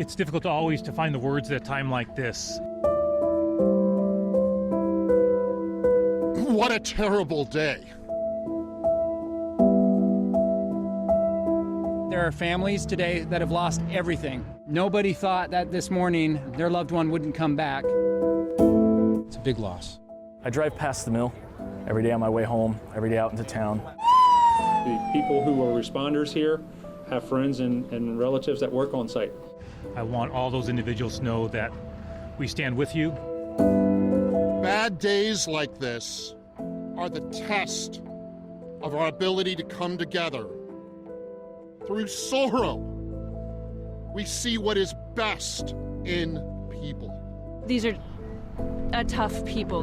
It's difficult always to find the words at a time like this. What a terrible day. There are families today that have lost everything. Nobody thought that this morning their loved one wouldn't come back. It's a big loss. I drive past the mill every day on my way home, every day out into town. The people who are responders here have friends and relatives that work on site. I want all those individuals to know that we stand with you. Bad days like this are the test of our ability to come together. Through sorrow, we see what is best in people. These are tough people.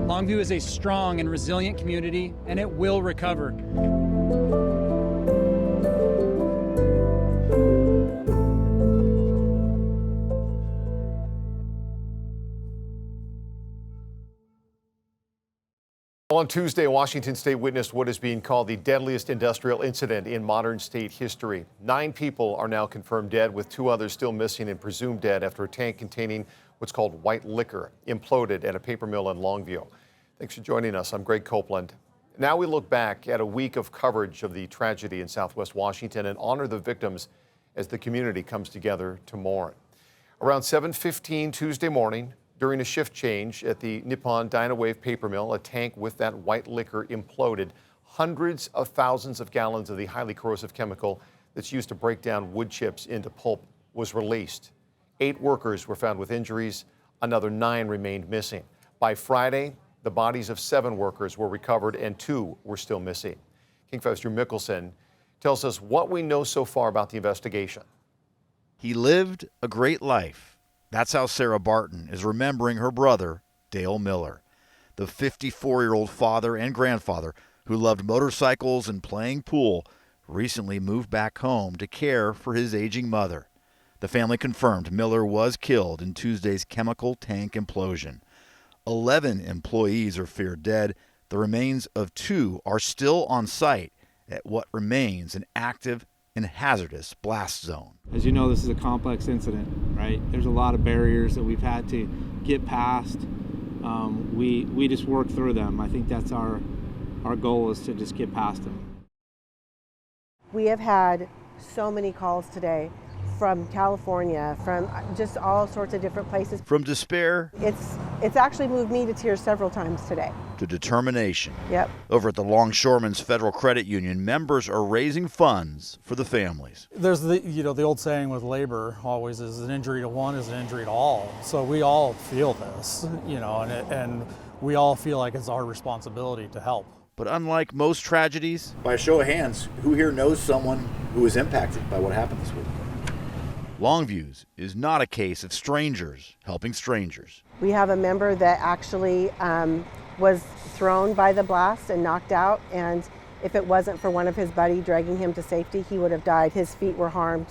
Longview is a strong and resilient community, and it will recover. On Tuesday, Washington State witnessed what is being called the deadliest industrial incident in modern state history. 9 people are now confirmed dead, with 2 others still missing and presumed dead after a tank containing what's called white liquor imploded at a paper mill in Longview. Thanks for joining us. I'm Greg Copeland. Now we look back at a week of coverage of the tragedy in Southwest Washington and honor the victims as the community comes together to mourn. Around 7:15 Tuesday morning, during a shift change at the Nippon Dynawave paper mill, a tank with that white liquor imploded. Hundreds of thousands of gallons of the highly corrosive chemical that's used to break down wood chips into pulp was released. 8 workers were found with injuries. Another 9 remained missing. By Friday, the bodies of 7 workers were recovered and 2 were still missing. King 5's Drew Mickelson tells us what we know so far about the investigation. He lived a great life. That's how Sarah Barton is remembering her brother, Dale Miller, the 54-year-old father and grandfather who loved motorcycles and playing pool, recently moved back home to care for his aging mother. The family confirmed Miller was killed in Tuesday's chemical tank implosion. 11 employees are feared dead. The remains of 2 are still on site at what remains an active and hazardous blast zone. As you know, this is a complex incident, right? There's a lot of barriers that we've had to get past. We just work through them. I think that's our goal, is to just get past them. We have had so many calls today from California, from just all sorts of different places. From despair, it's actually moved me to tears several times today. To determination. Yep. Over at the Longshoremen's Federal Credit Union, members are raising funds for the families. There's the old saying with labor always is an injury to one is an injury to all. So we all feel this, and we all feel like it's our responsibility to help. But unlike most tragedies, by a show of hands, who here knows someone who was impacted by what happened this week? Longview's is not a case of strangers helping strangers. We have a member that actually was thrown by the blast and knocked out, and if it wasn't for one of his buddies dragging him to safety, he would have died. His feet were harmed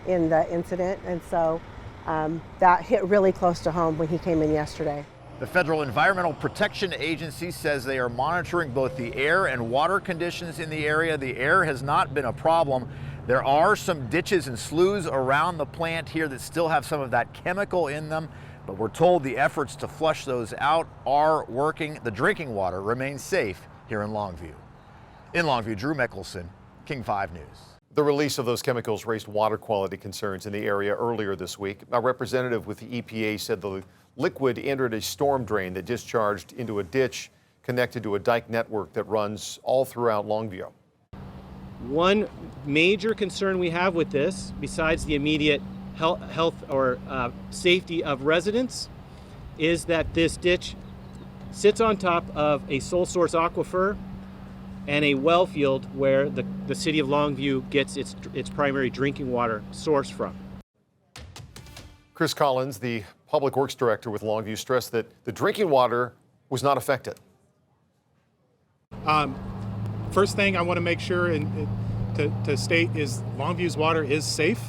in the incident, and so that hit really close to home when he came in yesterday. The Federal Environmental Protection Agency says they are monitoring both the air and water conditions in the area. The air has not been a problem. There are some ditches and sloughs around the plant here that still have some of that chemical in them, but we're told the efforts to flush those out are working. The drinking water remains safe here in Longview. In Longview, Drew Mickelson, King 5 News. The release of those chemicals raised water quality concerns in the area earlier this week. A representative with the EPA said the liquid entered a storm drain that discharged into a ditch connected to a dike network that runs all throughout Longview. One major concern we have with this, besides the immediate health or safety of residents, is that this ditch sits on top of a sole source aquifer and a well field where the city of Longview gets its primary drinking water source from. Chris Collins, the Public Works Director with Longview, stressed that the drinking water was not affected. First thing I want to make sure to state is Longview's water is safe.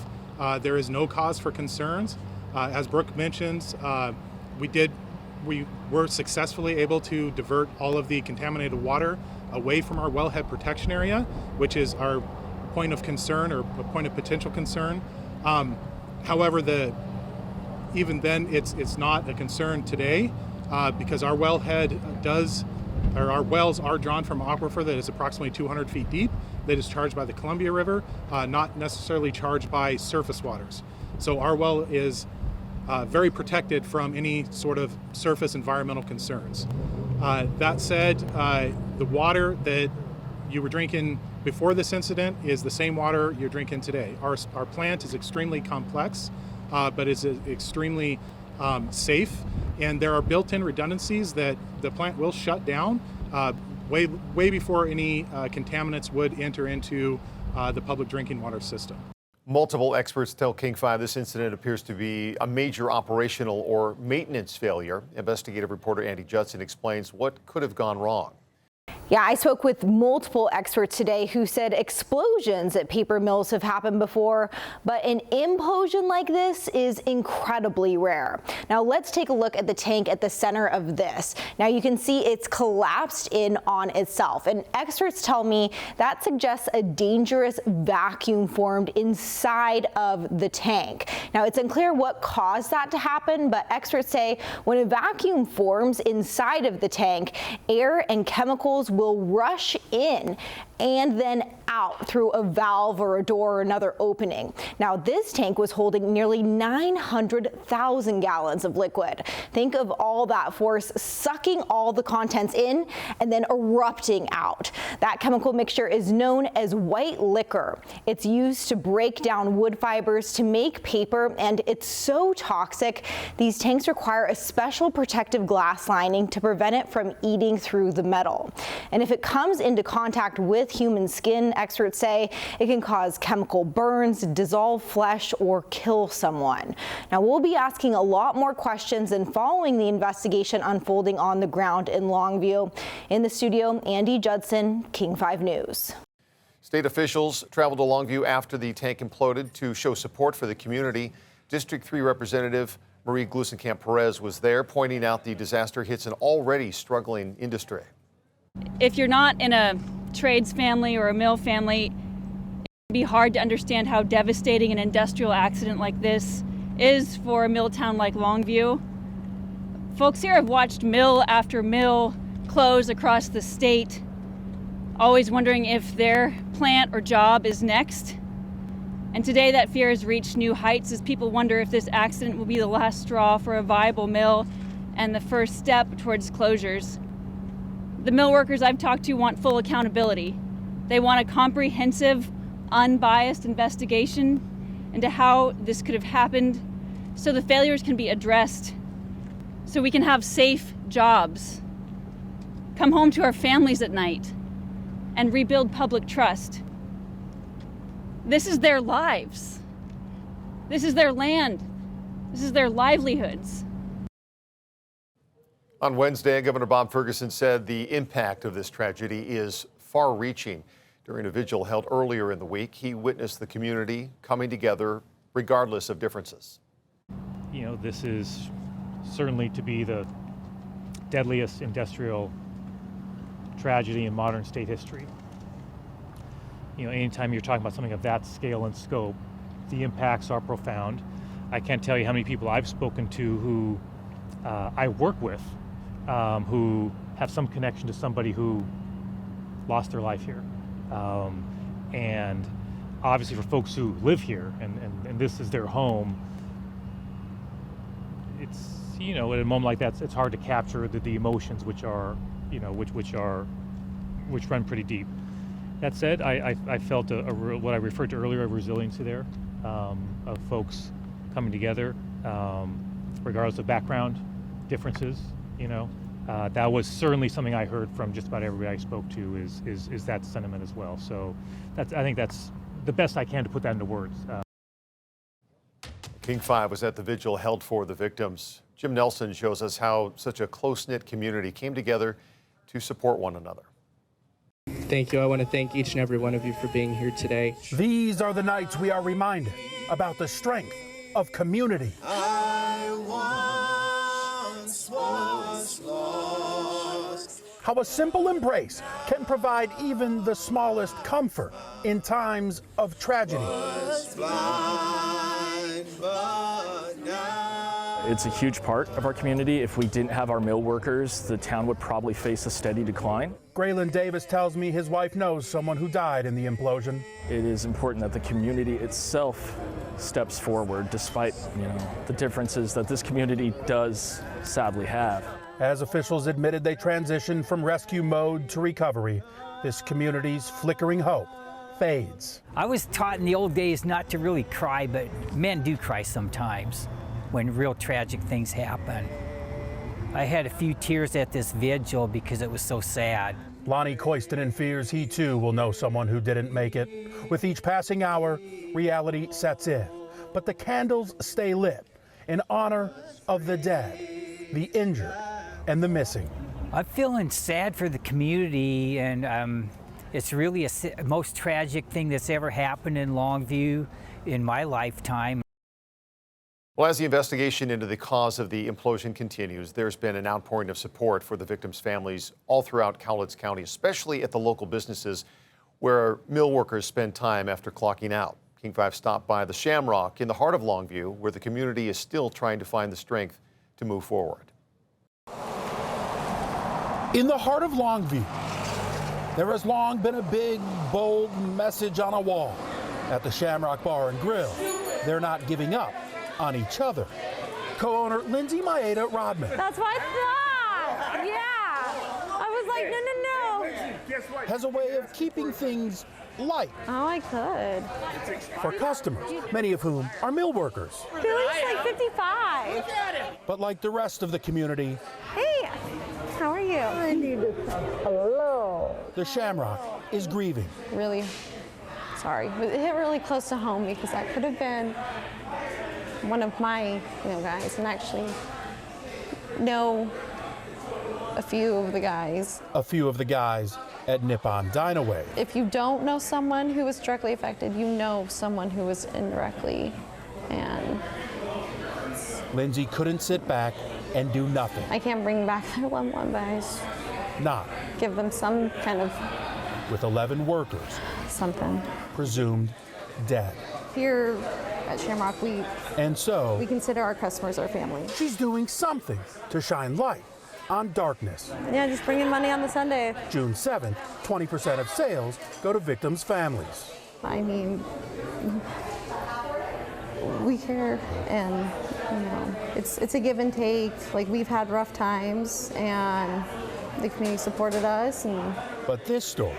There is no cause for concerns. As Brooke mentions, we were successfully able to divert all of the contaminated water away from our wellhead protection area, which is our point of concern or a point of potential concern. However, even then, it's not a concern today because our wellhead our wells are drawn from aquifer that is approximately 200 feet deep, that is charged by the Columbia River, not necessarily charged by surface waters. So our well is very protected from any sort of surface environmental concerns. That said, the water that you were drinking before this incident is the same water you're drinking today. Our plant is extremely complex, but it's extremely safe, and there are built-in redundancies that the plant will shut down way before any contaminants would enter into the public drinking water system. Multiple experts tell King 5 this incident appears to be a major operational or maintenance failure. Investigative reporter Andy Judson explains what could have gone wrong. Yeah, I spoke with multiple experts today who said explosions at paper mills have happened before, but an implosion like this is incredibly rare. Now let's take a look at the tank at the center of this. Now you can see it's collapsed in on itself, and experts tell me that suggests a dangerous vacuum formed inside of the tank. Now it's unclear what caused that to happen, but experts say when a vacuum forms inside of the tank, air and chemicals will rush in and then out through a valve or a door or another opening. Now this tank was holding nearly 900,000 gallons of liquid. Think of all that force sucking all the contents in and then erupting out. That chemical mixture is known as white liquor. It's used to break down wood fibers to make paper, and it's so toxic, these tanks require a special protective glass lining to prevent it from eating through the metal. And if it comes into contact with human skin, experts say it can cause chemical burns, dissolve flesh, or kill someone. Now we'll be asking a lot more questions and following the investigation unfolding on the ground in Longview. In the studio, Andy Judson, King 5 News. State officials traveled to Longview after the tank imploded to show support for the community. District 3 Representative Marie Glusenkamp-Perez was there, pointing out the disaster hits an already struggling industry. If you're not in a trades family or a mill family, it can be hard to understand how devastating an industrial accident like this is for a mill town like Longview. Folks here have watched mill after mill close across the state, always wondering if their plant or job is next. And today that fear has reached new heights as people wonder if this accident will be the last straw for a viable mill and the first step towards closures. The mill workers I've talked to want full accountability. They want a comprehensive, unbiased investigation into how this could have happened so the failures can be addressed, so we can have safe jobs, come home to our families at night, and rebuild public trust. This is their lives. This is their land. This is their livelihoods. On Wednesday, Governor Bob Ferguson said the impact of this tragedy is far-reaching. During a vigil held earlier in the week, he witnessed the community coming together regardless of differences. You know, this is certainly to be the deadliest industrial tragedy in modern state history. You know, anytime you're talking about something of that scale and scope, the impacts are profound. I can't tell you how many people I've spoken to who I work with who have some connection to somebody who lost their life here. And obviously for folks who live here and this is their home, it's, you know, at a moment like that, it's hard to capture the emotions which are, you know, which run pretty deep. That said, I felt what I referred to earlier, a resiliency there, of folks coming together, regardless of background differences, you know. That was certainly something I heard from just about everybody I spoke to is that sentiment as well. So I think that's the best I can to put that into words. King 5 was at the vigil held for the victims. Jim Nelson shows us how such a close-knit community came together to support one another. Thank you. I want to thank each and every one of you for being here today. These are the nights we are reminded about the strength of community. I once was lost. How a simple embrace can provide even the smallest comfort in times of tragedy. Was blind, but It's a huge part of our community. If we didn't have our mill workers, the town would probably face a steady decline. Graylin Davis tells me his wife knows someone who died in the implosion. It is important that the community itself steps forward, despite, the differences that this community does sadly have. As officials admitted they transitioned from rescue mode to recovery, this community's flickering hope fades. I was taught in the old days not to really cry, but men do cry sometimes when real tragic things happen. I had a few tears at this vigil because it was so sad. Lonnie Koistinen fears he too will know someone who didn't make it. With each passing hour, reality sets in. But the candles stay lit in honor of the dead, the injured, and the missing. I'm feeling sad for the community, and it's really the most tragic thing that's ever happened in Longview in my lifetime. Well, as the investigation into the cause of the implosion continues, there's been an outpouring of support for the victims' families all throughout Cowlitz County, especially at the local businesses where mill workers spend time after clocking out. King 5 stopped by the Shamrock in the heart of Longview, where the community is still trying to find the strength to move forward. In the heart of Longview, there has long been a big, bold message on a wall. At the Shamrock Bar and Grill, they're not giving up on each other. Co-owner Lindsay Maeda Rodman. That's what I thought. Yeah. I was like, no. Has a way of keeping things light. Oh, I could. For customers, many of whom are mill workers. Billy's like 55. But like the rest of the community, Hey, how are you? I need to. Hello. the Shamrock is grieving. Really sorry. It hit really close to home because that could have been one of my guys, and actually know a few of the guys. A few of the guys at Nippon Dynaway. If you don't know someone who was directly affected, you know someone who was indirectly, and Lindsay couldn't sit back and do nothing. I can't bring back their loved one, but I just Not give them some kind of with 11 workers something. presumed dead. Here at Shamrock, we So consider our customers our family. she's doing something to shine light on darkness. Yeah, just bringing money on the Sunday. June 7th, 20% of sales go to victims' families. I mean, we care, and it's a give and take. Like, we've had rough times, and the community supported us. And But this story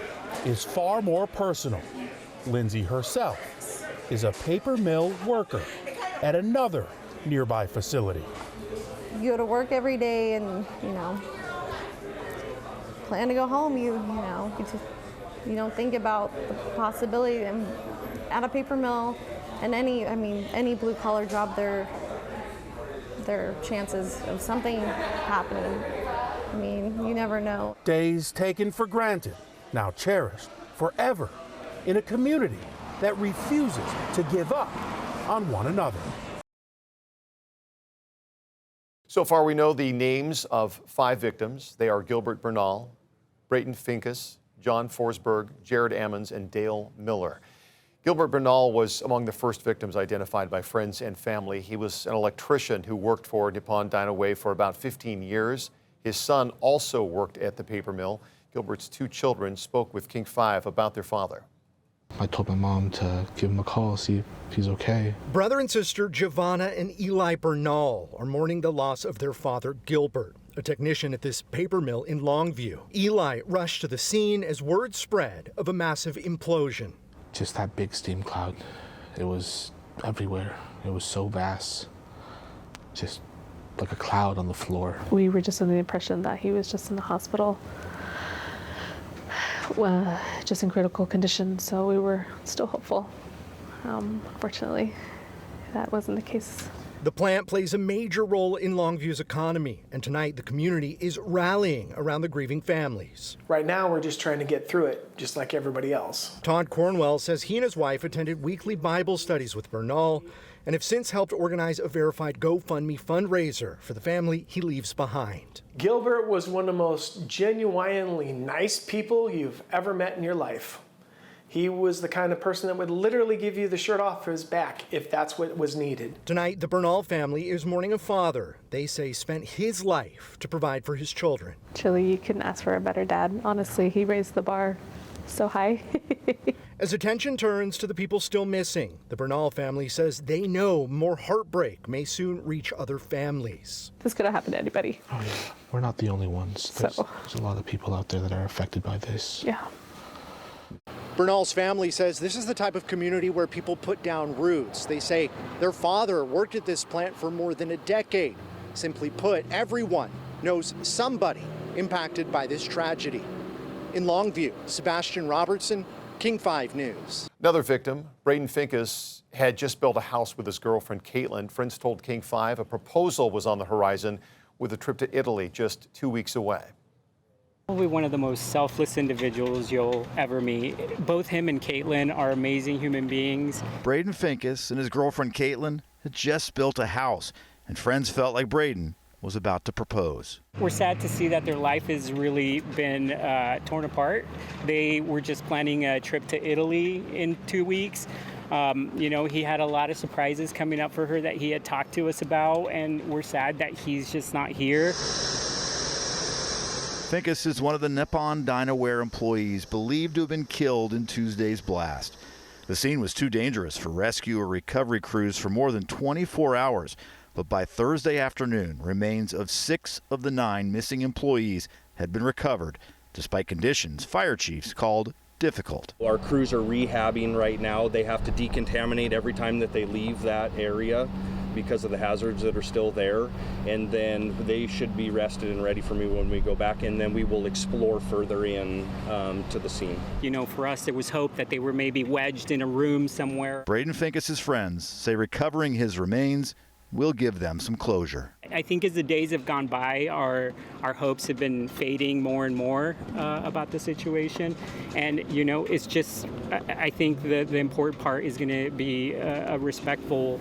is far more personal. Lindsay herself is a paper mill worker at another nearby facility. you go to work every day, and plan to go home. You don't think about the possibility. And at a paper mill, and any blue collar job, their chances of something happening. I mean, you never know. Days taken for granted, now cherished forever in a community that refuses to give up on one another. So far, we know the names of 5 victims. They are Gilbert Bernal, Brayton Finkus, John Forsberg, Jared Ammons, and Dale Miller. Gilbert Bernal was among the first victims identified by friends and family. He was an electrician who worked for Nippon Dynaway for about 15 years. His son also worked at the paper mill. Gilbert's 2 children spoke with King 5 about their father. I told my mom to give him a call, see if he's okay. Brother and sister Giovanna and Eli Bernal are mourning the loss of their father, Gilbert, a technician at this paper mill in Longview. Eli rushed to the scene as word spread of a massive implosion. Just that big steam cloud. It was everywhere. It was so vast. Just like a cloud on the floor. We were just under the impression that he was just in the hospital, just in critical condition, so we were still hopeful. Unfortunately, that wasn't the case. The plant plays a major role in Longview's economy, and tonight the community is rallying around the grieving families. Right now, we're just trying to get through it, just like everybody else. Todd Cornwell says he and his wife attended weekly Bible studies with Bernal and have since helped organize a verified GoFundMe fundraiser for the family he leaves behind. Gilbert was one of the most genuinely nice people you've ever met in your life. He was the kind of person that would literally give you the shirt off his back if that's what was needed. Tonight, the Bernal family is mourning a father they say spent his life to provide for his children. Truly, you couldn't ask for a better dad. Honestly, he raised the bar so high. As attention turns to the people still missing, the Bernal family says they know more heartbreak may soon reach other families. This could have happened to anybody. Oh yeah, we're not the only ones. There's a lot of people out there that are affected by this. Yeah. Bernal's family says this is the type of community where people put down roots. They say their father worked at this plant for more than a decade. Simply put, everyone knows somebody impacted by this tragedy. In Longview, Sebastian Robertson, King 5 News. Another victim, Braden Finkus, had just built a house with his girlfriend, Caitlin. Friends told King 5 a proposal was on the horizon with a trip to Italy just 2 weeks away. Probably one of the most selfless individuals you'll ever meet. Both him and Caitlin are amazing human beings. Braden Finkus and his girlfriend Caitlin had just built a house, and friends felt like Braden was about to propose. We're sad to see that their life has really been torn apart. They were just planning a trip to Italy in 2 weeks. You know, he had a lot of surprises coming up for her that he had talked to us about, and we're sad that he's just not here. Finkus is one of the Nippon Dynaware employees believed to have been killed in Tuesday's blast. The scene was too dangerous for rescue or recovery crews for more than 24 hours, but by Thursday afternoon, remains of 6 of the 9 missing employees had been recovered, despite conditions fire chiefs called difficult. Our crews are rehabbing right now. They have to decontaminate every time that they leave that area because of the hazards that are still there, and then they should be rested and ready for me when we go back, and then we will explore further in to the scene. You know, for us, there was hope that they were maybe wedged in a room somewhere. Braden Finkus' friends say recovering his remains will give them some closure. I think as the days have gone by, our hopes have been fading more and more about the situation. And, you know, it's just, I think the important part is going to be a respectful,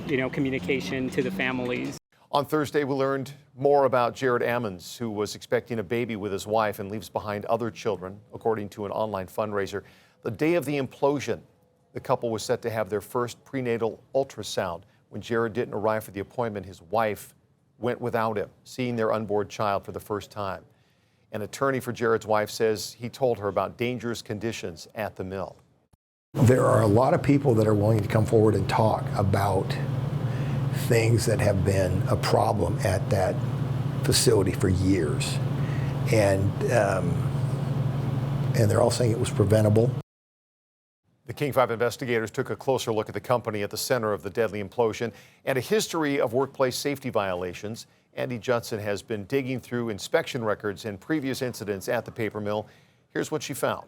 you know, communication to the families. On Thursday, we learned more about Jared Ammons, who was expecting a baby with his wife and leaves behind other children, according to an online fundraiser. The day of the implosion, the couple was set to have their first prenatal ultrasound. When Jared didn't arrive for the appointment, his wife went without him, seeing their unborn child for the first time. An attorney for Jared's wife says he told her about dangerous conditions at the mill. There are a lot of people that are willing to come forward and talk about things that have been a problem at that facility for years. And they're all saying it was preventable. The King 5 investigators took a closer look at the company at the center of the deadly implosion and a history of workplace safety violations. Andy Judson has been digging through inspection records and previous incidents at the paper mill. Here's what she found.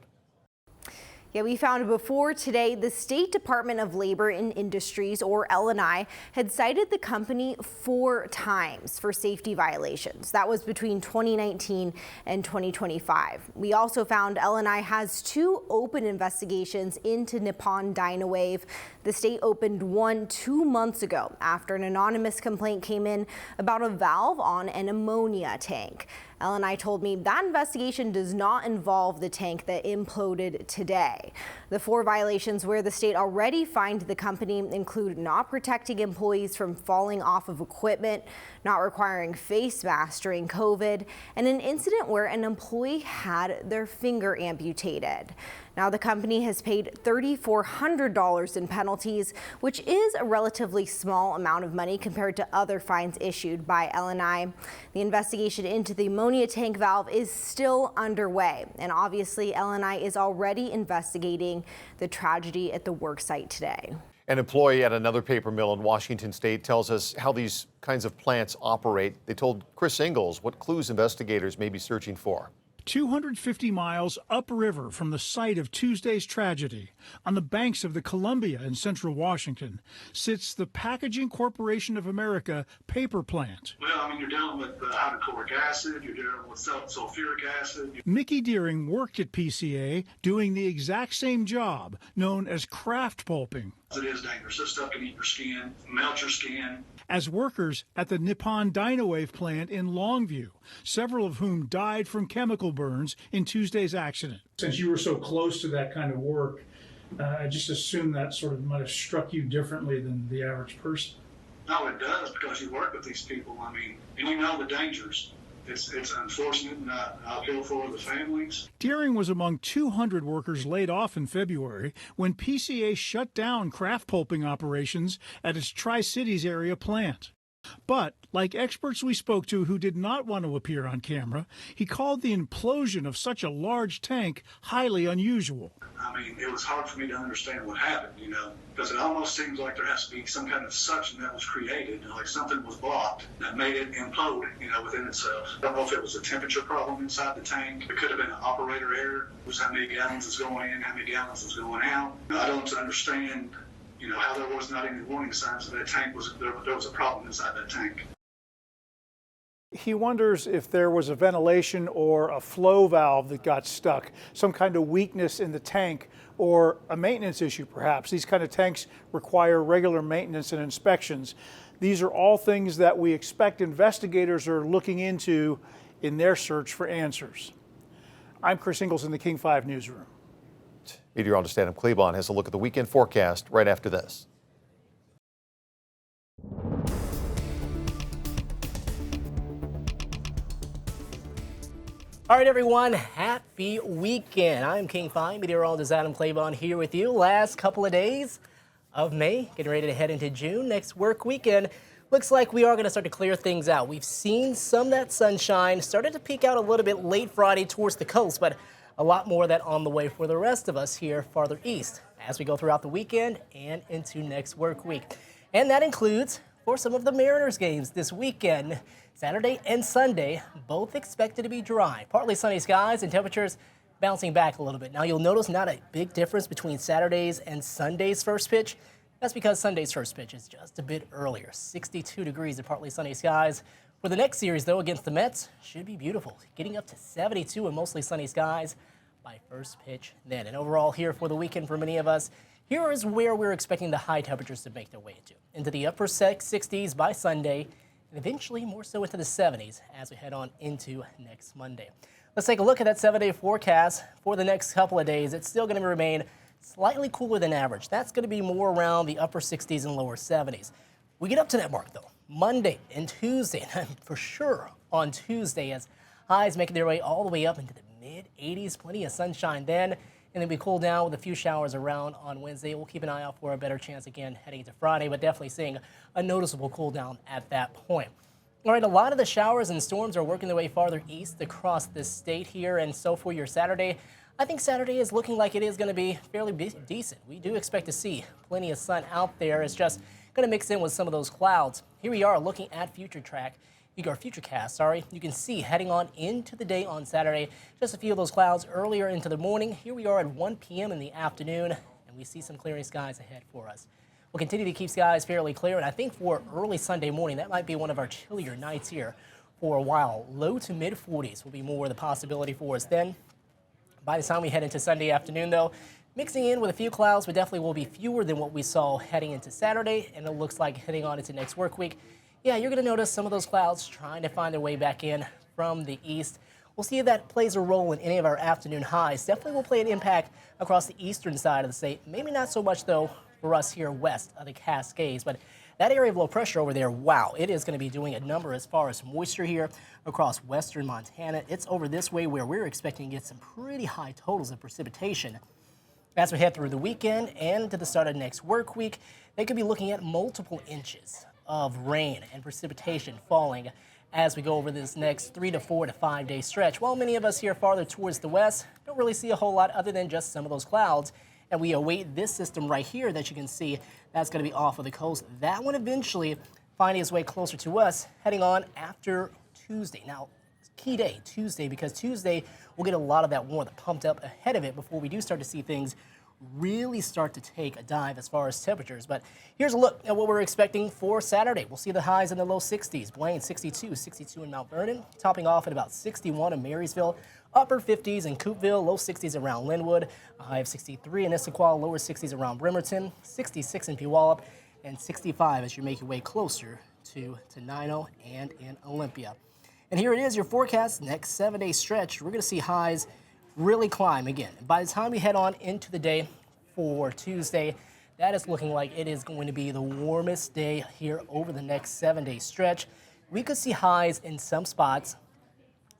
Yeah, we found before today, the State Department of Labor and Industries, or L&I, had cited the company 4 times for safety violations. That was between 2019 and 2025. We also found L&I has 2 open investigations into Nippon Dynawave. The state opened one 2 months ago after an anonymous complaint came in about a valve on an ammonia tank. L&I told me that investigation does not involve the tank that imploded today. The 4 violations where the state already fined the company include not protecting employees from falling off of equipment, not requiring face masks during COVID, and an incident where an employee had their finger amputated. Now, the company has paid $3,400 in penalties, which is a relatively small amount of money compared to other fines issued by L&I. The investigation into the ammonia tank valve is still underway, and obviously L&I is already investigating the tragedy at the work site today. An employee at another paper mill in Washington State tells us how these kinds of plants operate. They told Chris Ingalls what clues investigators may be searching for. 250 miles upriver from the site of Tuesday's tragedy, on the banks of the Columbia in central Washington, sits the Packaging Corporation of America paper plant. Well, I mean, you're dealing with hydrochloric acid, you're dealing with sulfuric acid. Mickey Deering worked at PCA doing the exact same job, known as kraft pulping. It is dangerous. This stuff can eat your skin, melt your skin. as workers at the Nippon Dynawave plant in Longview, several of whom died from chemical burns in Tuesday's accident. Since you were so close to that kind of work, I just assume that sort of might have struck you differently than the average person. No, it does, because you work with these people. I mean, and you know the dangers. It's unfortunate, and I feel for the families. Deering was among 200 workers laid off in February when PCA shut down craft pulping operations at its Tri-Cities area plant. But, like experts we spoke to who did not want to appear on camera, he called the implosion of such a large tank highly unusual. I mean, it was hard for me to understand what happened, you know, because it almost seems like there has to be some kind of suction that was created, like something was blocked that made it implode, you know, within itself. I don't know if it was a temperature problem inside the tank. It could have been an operator error. It was how many gallons is going in, how many gallons is going out. I don't understand, you know, how there was not any warning signs that tank was there was a problem inside that tank. He wonders if there was a ventilation or a flow valve that got stuck, some kind of weakness in the tank, or a maintenance issue perhaps. These kind of tanks require regular maintenance and inspections. These are all things that we expect investigators are looking into in their search for answers. I'm Chris Ingles in the King 5 newsroom. Meteorologist Adam Klebon has a look at the weekend forecast right after this. All right, everyone, happy weekend. I'm King 5 meteorologist Adam Klebon here with you. Last couple of days of May, getting ready to head into June. Next work weekend, looks like we are going to start to clear things out. We've seen some of that sunshine, started to peek out a little bit late Friday towards the coast, but a lot more of that on the way for the rest of us here farther east as we go throughout the weekend and into next work week. And that includes for some of the Mariners games this weekend. Saturday and Sunday, both expected to be dry. Partly sunny skies and temperatures bouncing back a little bit. Now you'll notice not a big difference between Saturday's and Sunday's first pitch. That's because Sunday's first pitch is just a bit earlier, 62 degrees and partly sunny skies. For the next series, though, against the Mets, should be beautiful, getting up to 72 and mostly sunny skies by first pitch then. And overall here for the weekend for many of us, here is where we're expecting the high temperatures to make their way into the upper 60s by Sunday, and eventually more so into the 70s as we head on into next Monday. Let's take a look at that 7-day forecast for the next couple of days. It's still going to remain slightly cooler than average. That's going to be more around the upper 60s and lower 70s. We get up to that mark, though, Monday and Tuesday, for sure on Tuesday, as highs making their way all the way up into the mid-80s. Plenty of sunshine then, and then we cool down with a few showers around on Wednesday. We'll keep an eye out for a better chance again heading into Friday, but definitely seeing a noticeable cool down at that point. All right, a lot of the showers and storms are working their way farther east across this state here, and so for your Saturday, I think Saturday is looking like it is going to be fairly decent. We do expect to see plenty of sun out there. It's just going to mix in with some of those clouds. Here we are looking at Futurecast. You can see heading on into the day on Saturday, just a few of those clouds earlier into the morning. Here we are at 1 p.m. in the afternoon, and we see some clearing skies ahead for us. We'll continue to keep skies fairly clear, and I think for early Sunday morning, that might be one of our chillier nights here for a while. Low to mid 40s will be more the possibility for us then. By the time we head into Sunday afternoon, though, mixing in with a few clouds, but definitely will be fewer than what we saw heading into Saturday, and it looks like heading on into next work week. Yeah, you're going to notice some of those clouds trying to find their way back in from the east. We'll see if that plays a role in any of our afternoon highs. Definitely will play an impact across the eastern side of the state. Maybe not so much, though, for us here west of the Cascades. But that area of low pressure over there, wow, it is going to be doing a number as far as moisture here across western Montana. It's over this way where we're expecting to get some pretty high totals of precipitation. As we head through the weekend and to the start of next work week, they could be looking at multiple inches of rain and precipitation falling as we go over this next 3 to 4 to 5 day stretch. While many of us here farther towards the west don't really see a whole lot other than just some of those clouds, and we await this system right here that you can see that's going to be off of the coast. That one eventually finding its way closer to us heading on after Tuesday. Now, key day, Tuesday, because Tuesday we'll get a lot of that warmth pumped up ahead of it before we do start to see things really start to take a dive as far as temperatures. But here's a look at what we're expecting for Saturday. We'll see the highs in the low 60s. Blaine, 62 in Mount Vernon, topping off at about 61 in Marysville, upper 50s in Coopeville, low 60s around Linwood, a high of 63 in Issaquah, lower 60s around Bremerton, 66 in Puyallup, and 65 as you make your way closer to Tenino and in Olympia. And here it is, your forecast. Next 7-day stretch, we're going to see highs really climb again. By the time we head on into the day for Tuesday, that is looking like it is going to be the warmest day here over the next 7-day stretch. We could see highs in some spots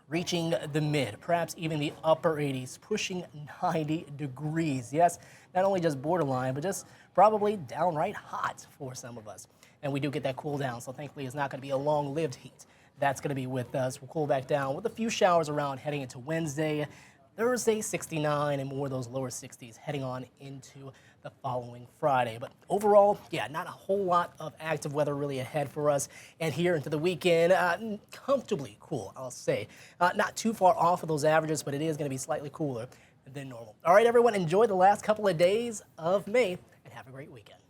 reaching the mid, perhaps even the upper 80s, pushing 90 degrees. Yes, not only just borderline, but just probably downright hot for some of us. And we do get that cool down, so thankfully it's not going to be a long-lived heat. That's going to be with us. We'll cool back down with a few showers around heading into Wednesday, Thursday 69, and more of those lower 60s heading on into the following Friday. But overall, yeah, not a whole lot of active weather really ahead for us. And here into the weekend, comfortably cool, I'll say. Not too far off of those averages, but it is going to be slightly cooler than normal. All right, everyone, enjoy the last couple of days of May and have a great weekend.